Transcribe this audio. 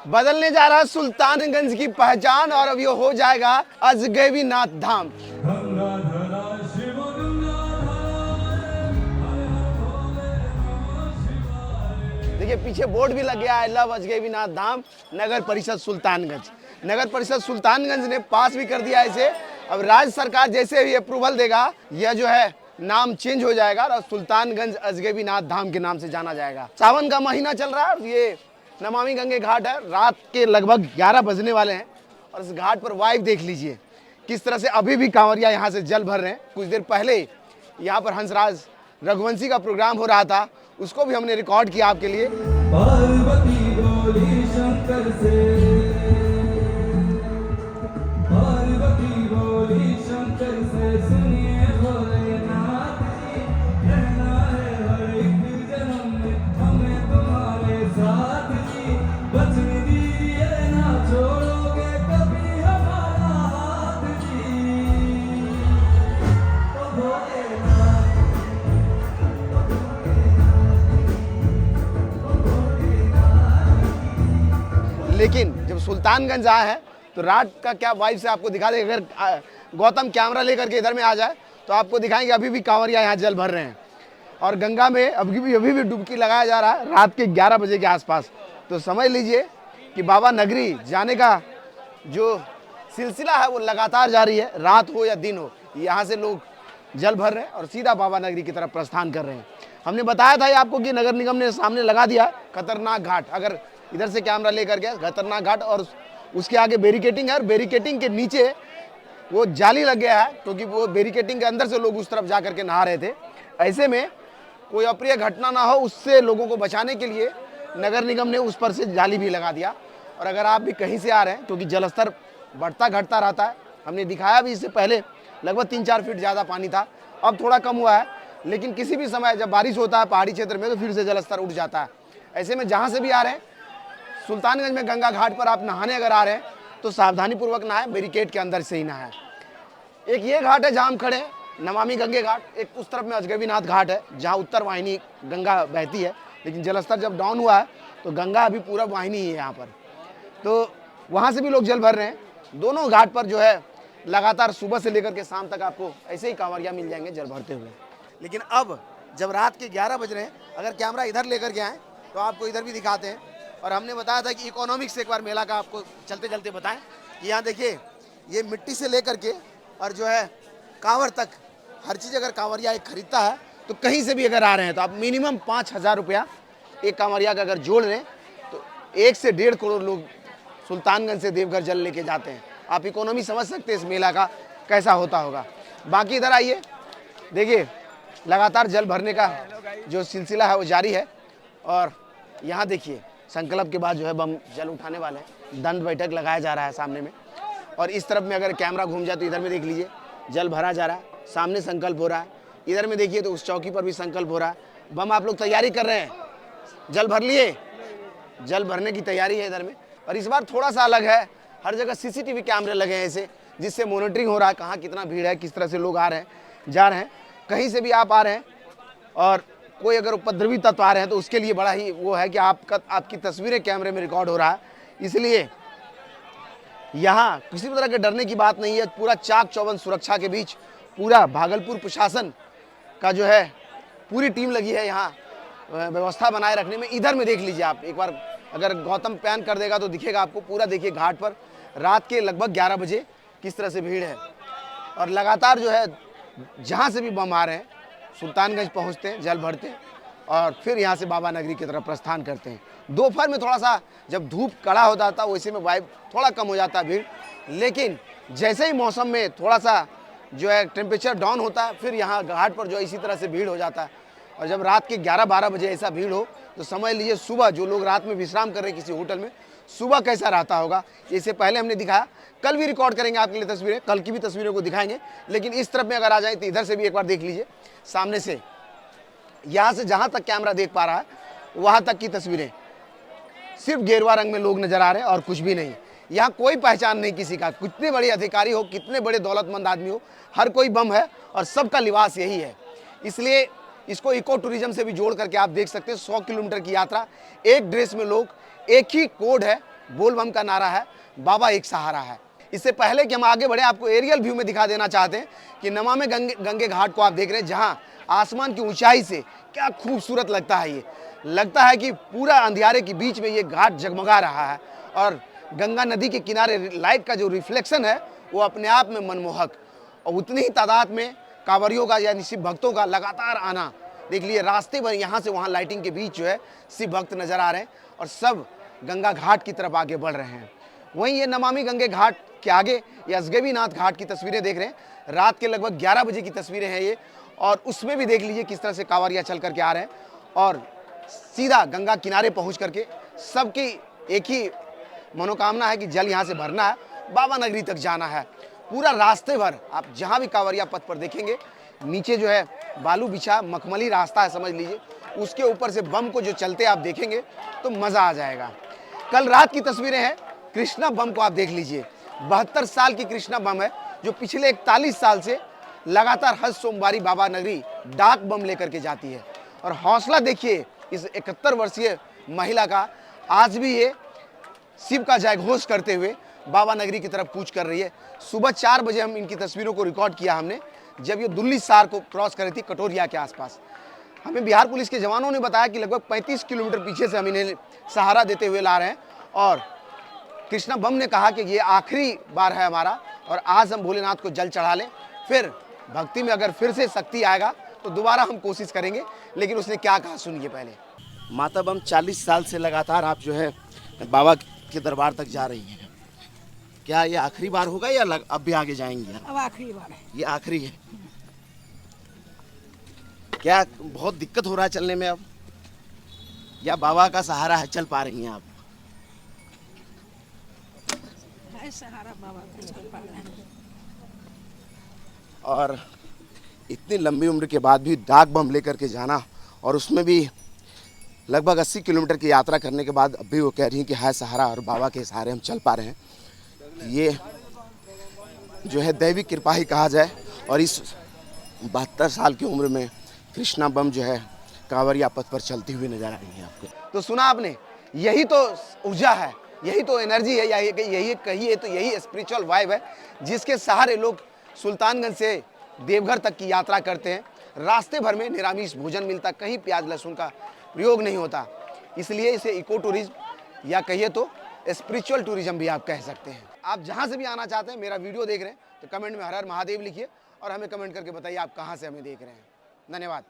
बदलने जा रहा है सुल्तानगंज की पहचान और अब ये हो जाएगा अजगैबीनाथ धाम। देखिए पीछे बोर्ड भी लग गया है, लव अजगैबीनाथ धाम नगर परिषद सुल्तानगंज। नगर परिषद सुल्तानगंज ने पास भी कर दिया है इसे। अब राज्य सरकार जैसे भी अप्रूवल देगा यह जो है नाम चेंज हो जाएगा और सुल्तानगंज अजगैबीनाथ धाम के नाम से जाना जाएगा। सावन का महीना चल रहा है और ये नमामि गंगे घाट है। रात के लगभग 11 बजने वाले हैं और इस घाट पर वाइब देख लीजिए किस तरह से अभी भी कांवरिया यहाँ से जल भर रहे हैं। कुछ देर पहले यहाँ पर हंसराज रघुवंशी का प्रोग्राम हो रहा था, उसको भी हमने रिकॉर्ड किया आपके लिए। पार्वती बोली शंकर से, पार्वती बोली शंकर से, सुनिए भोलेनाथ जी, रहना है हर एक जन्म में हमें तुम्हारे साथ जी, बचने दीजिए ना छोड़ोगे कभी हमारा हाथ जी, ओ भोलेनाथ। लेकिन जब सुल्तानगंज आए हैं तो रात का क्या वाइब से आपको दिखा देंगे। अगर गौतम कैमरा लेकर के इधर में आ जाए तो आपको दिखाएंगे अभी भी कांवरिया यहाँ जल भर रहे हैं और गंगा में अभी भी डुबकी लगाया जा रहा है रात के 11 बजे के आसपास। तो समझ लीजिए कि बाबा नगरी जाने का जो सिलसिला है वो लगातार जारी है, रात हो या दिन हो, यहाँ से लोग जल भर रहे हैं और सीधा बाबा नगरी की तरफ प्रस्थान कर रहे हैं। हमने बताया था आपको कि नगर निगम ने सामने लगा दिया खतरनाक घाट। अगर इधर से कैमरा लेकर गया खतरनाक घाट और उसके आगे बैरिकेटिंग है और बैरिकेटिंग के नीचे वो जाली लग गया है क्योंकि वो बैरिकेटिंग के अंदर से लोग उस तरफ जा करके नहा रहे थे। ऐसे में कोई अप्रिय घटना ना हो उससे लोगों को बचाने के लिए नगर निगम ने उस पर से जाली भी लगा दिया। और अगर आप भी कहीं से आ रहे हैं क्योंकि जलस्तर बढ़ता घटता रहता है, हमने दिखाया भी इससे पहले लगभग 3-4 फीट ज़्यादा पानी था, अब थोड़ा कम हुआ है, लेकिन किसी भी समय जब बारिश होता है पहाड़ी क्षेत्र में तो फिर से जलस्तर उठ जाता है। ऐसे में जहाँ से भी आ रहे हैं सुल्तानगंज में गंगा घाट पर आप नहाने अगर आ रहे हैं तो सावधानी पूर्वक नहाएं, बैरिकेड के अंदर से ही नहाएं। एक ये घाट है जहाँ हम खड़े हैं, नमामि गंगे घाट। एक उस तरफ में अजगैबीनाथ घाट है जहाँ उत्तर वाहिनी गंगा बहती है, लेकिन जलस्तर जब डाउन हुआ है तो गंगा अभी पूरब वाहिनी ही है यहाँ पर, तो वहाँ से भी लोग जल भर रहे हैं। दोनों घाट पर जो है लगातार सुबह से लेकर के शाम तक आपको ऐसे ही कांवरिया मिल जाएंगे जल भरते हुए। लेकिन अब जब रात के 11 बज रहे हैं, अगर कैमरा इधर लेकर के आएँ तो आपको इधर भी दिखाते हैं। और हमने बताया था कि इकोनॉमिक्स एक बार मेला का आपको चलते चलते बताएं कि यहाँ देखिए ये मिट्टी से लेकर के और जो है कांवर तक हर चीज़ अगर कांवरिया एक खरीदता है तो कहीं से भी अगर आ रहे हैं तो आप मिनिमम 5,000 रुपया एक कांवरिया का अगर जोड़ लें तो 1 से 1.5 करोड़ लोग सुल्तानगंज से देवघर जल लेके जाते हैं। आप इकोनॉमी समझ सकते हैं इस मेला का कैसा होता होगा। बाकी इधर आइए, देखिए लगातार जल भरने का जो सिलसिला है वो जारी है। और यहाँ देखिए संकल्प के बाद जो है बम जल उठाने वाले हैं, दंड बैठक लगाया जा रहा है सामने में। और इस तरफ में अगर कैमरा घूम जाए तो इधर में देख लीजिए जल भरा जा रहा है, सामने संकल्प हो रहा है। इधर में देखिए तो उस चौकी पर भी संकल्प हो रहा है। बम आप लोग तैयारी कर रहे हैं, जल भर लिए, जल भरने की तैयारी है इधर में। और इस बार थोड़ा सा अलग है, हर जगह CCTV कैमरे लगे हैं ऐसे, जिससे मॉनिटरिंग हो रहा है कहाँ कितना भीड़ है, किस तरह से लोग आ रहे हैं जा रहे हैं। कहीं से भी आप आ रहे हैं और कोई अगर उपद्रवी तत्व आ रहे हैं तो उसके लिए बड़ा ही वो है कि आपकी तस्वीरें कैमरे में रिकॉर्ड हो रहा है, इसलिए यहाँ किसी भी तरह के डरने की बात नहीं है। पूरा चाक चौबंद सुरक्षा के बीच पूरा भागलपुर प्रशासन का जो है पूरी टीम लगी है यहाँ व्यवस्था बनाए रखने में। इधर में देख लीजिए आप एक बार, अगर गौतम पैन कर देगा तो दिखेगा आपको पूरा। देखिए घाट पर रात के लगभग 11 बजे किस तरह से भीड़ है और लगातार जो है जहाँ से भी बम आ रहे हैं सुल्तानगंज पहुँचते हैं, जल भरते हैं और फिर यहाँ से बाबा नगरी की तरफ प्रस्थान करते हैं। दोपहर में थोड़ा सा जब धूप कड़ा हो जाता है वैसे में वाइब थोड़ा कम हो जाता है भीड़, लेकिन जैसे ही मौसम में थोड़ा सा जो है टेम्परेचर डाउन होता है फिर यहाँ घाट पर जो है इसी तरह से भीड़ हो जाता है। और जब रात के 11-12 बजे ऐसा भीड़ हो तो समझ लीजिए सुबह जो लोग रात में विश्राम कर रहे हैं किसी होटल में, सुबह कैसा रहता होगा। इससे पहले हमने दिखाया, कल भी रिकॉर्ड करेंगे आपके लिए तस्वीरें, कल की भी तस्वीरों को दिखाएंगे। लेकिन इस तरफ में अगर आ जाए तो इधर से भी एक बार देख लीजिए, सामने से यहाँ से जहाँ तक कैमरा देख पा रहा है वहाँ तक की तस्वीरें सिर्फ गेरुआ रंग में लोग नजर आ रहे हैं और कुछ भी नहीं। यहाँ कोई पहचान नहीं किसी का, कितने बड़े अधिकारी हो, कितने बड़े दौलतमंद आदमी हो, हर कोई बम है और सबका लिबास यही है। इसलिए इसको इको टूरिज्म से भी जोड़ करके आप देख सकते हैं 100 किलोमीटर की यात्रा, एक ड्रेस में लोग, एक ही कोड है बोल बम का नारा है, बाबा एक सहारा है। इससे पहले कि हम आगे बढ़े, आपको एरियल व्यू में दिखा देना चाहते हैं कि नमामि गंगे घाट को आप देख रहे हैं, जहां आसमान की ऊंचाई से क्या खूबसूरत लगता है। ये लगता है कि पूरा अंधियारे के बीच में ये घाट जगमगा रहा है और गंगा नदी के किनारे लाइट का जो रिफ्लेक्शन है वो अपने आप में मनमोहक। और उतनी ही तादाद में कांवरियों का यानी शिव भक्तों का लगातार आना देख लिए। रास्ते पर यहाँ से वहाँ लाइटिंग के बीच जो है शिव भक्त नजर आ रहे हैं और सब गंगा घाट की तरफ आगे बढ़ रहे हैं। वहीं ये नमामि गंगे घाट के आगे ये असगबीनाथ घाट की तस्वीरें देख रहे हैं। रात के लगभग 11 बजे की तस्वीरें हैं ये, और उसमें भी देख लीजिए किस तरह से कांवरिया चल करके आ रहे हैं और सीधा गंगा किनारे पहुंच करके सबकी एक ही मनोकामना है कि जल यहाँ से भरना है, बाबा नगरी तक जाना है। पूरा रास्ते भर आप जहाँ भी कांवरिया पथ पर देखेंगे, नीचे जो है बालू बिछा मखमली रास्ता है समझ लीजिए, उसके ऊपर से बम को जो चलते आप देखेंगे तो मज़ा आ जाएगा। कल रात की तस्वीरें हैं, कृष्णा बम को आप देख लीजिए। 72 साल की कृष्णा बम है जो पिछले 41 साल से लगातार हर सोमवारी बाबा नगरी डाक बम लेकर के जाती है। और हौसला देखिए इस 71 वर्षीय महिला का, आज भी ये शिव का जयघोष करते हुए बाबा नगरी की तरफ कूच कर रही है। सुबह 4 बजे हम इनकी तस्वीरों को रिकॉर्ड किया हमने, जब ये दुल्ली सार को क्रॉस कर रही थी कटोरिया के आसपास। हमें बिहार पुलिस के जवानों ने बताया कि लगभग 35 किलोमीटर पीछे से हम इन्हें सहारा देते हुए ला रहे हैं। और कृष्णा बम ने कहा कि ये आखिरी बार है हमारा और आज हम भोलेनाथ को जल चढ़ा लें, फिर भक्ति में अगर फिर से शक्ति आएगा तो दोबारा हम कोशिश करेंगे। लेकिन उसने क्या कहा सुनिए पहले। माता बम 40 साल से लगातार आप जो है बाबा के दरबार तक जा रही हैं, क्या ये आखिरी बार होगा या अब भी आगे जाएंगे? अब आखिरी बार है। ये आखिरी है। क्या बहुत दिक्कत हो रहा है चलने में अब, या बाबा का सहारा है, चल पा रही हैं आप? है सहारा बाबा का, चल पा रहे हैं। और इतनी लंबी उम्र के बाद भी डाक बम लेकर के जाना, और उसमें भी लगभग 80 किलोमीटर की यात्रा करने के बाद अब भी वो कह रही हैं कि हाय सहारा और बाबा के सहारे हम चल पा रहे हैं। ये जो है दैवी कृपा ही कहा जाए। और इस 72 साल की उम्र में कृष्णा बम जो है कांवरिया पथ पर चलती हुई नजर आ रही है आपको। तो सुना आपने, यही तो ऊर्जा है, यही तो एनर्जी है, यही कहिए तो यही स्पिरिचुअल वाइब है जिसके सहारे लोग सुल्तानगंज से देवघर तक की यात्रा करते हैं। रास्ते भर में निरामिष भोजन मिलता, कहीं प्याज लहसुन का प्रयोग नहीं होता। इसलिए इसे इको टूरिज्म या कहिए तो स्पिरिचुअल टूरिज्म भी आप कह सकते हैं। आप जहां से भी आना चाहते हैं, मेरा वीडियो देख रहे हैं तो कमेंट में हर हर महादेव लिखिए और हमें कमेंट करके बताइए आप कहां से हमें देख रहे हैं। धन्यवाद।